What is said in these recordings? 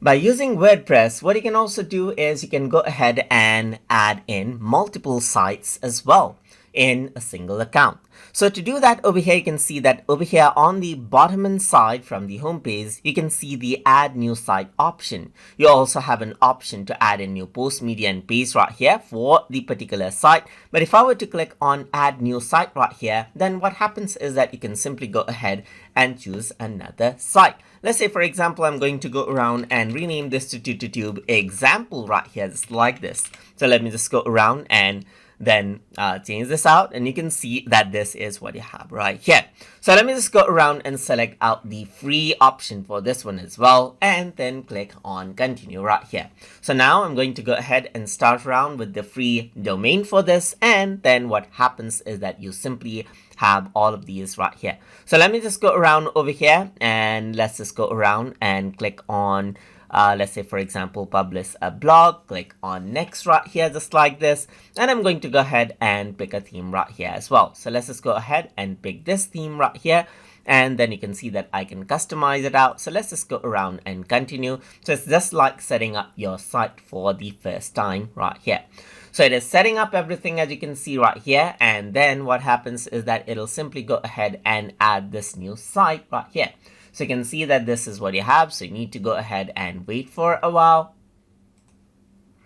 By using WordPress, what you can also do is you can go ahead and add in multiple sites as well in a single account. So to do that, over here you can see that over here on the bottom side from the home page, you can see the add new site option. You also have an option to add a new post, media and page right here for the particular site. But if I were to click on add new site right here, then what happens is that you can simply go ahead and choose another site. Let's say, for example, I'm going to go around and rename this to TutorTube example right here, just like this. So let me just go around and then change this out, and you can see that this is what you have right here. So let me just go around and select out the free option for this one as well, and then click on continue right here. So now I'm going to go ahead and start around with the free domain for this, and then what happens is that you simply have all of these right here. So let me just go around over here, and let's just go around and click on let's say, for example, publish a blog. Click on next right here, just like this, and I'm going to go ahead and pick a theme right here as well. So let's just go ahead and pick this theme right here, and then you can see that I can customize it out. So let's just go around and continue. So it's just like setting up your site for the first time right here. So it is setting up everything, as you can see right here, and then what happens is that it'll simply go ahead and add this new site right here. So you can see that this is what you have. So you need to go ahead and wait for a while.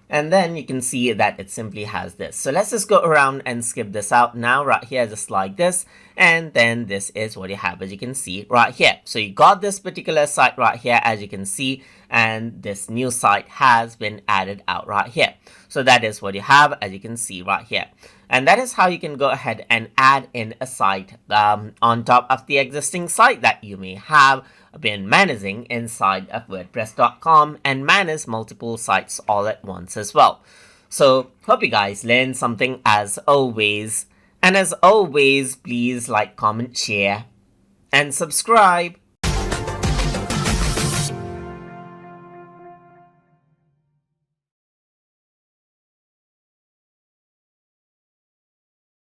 And then you can see that it simply has this. So let's just go around and skip this out now right here, just like this. And then this is what you have, as you can see right here. So you got this particular site right here, as you can see, and this new site has been added out right here. So that is what you have, as you can see right here. And that is how you can go ahead and add in a site on top of the existing site that you may have been managing inside of wordpress.com, and manage multiple sites all at once as well. So hope you guys learned something as always. And as always, please like, comment, share, and subscribe.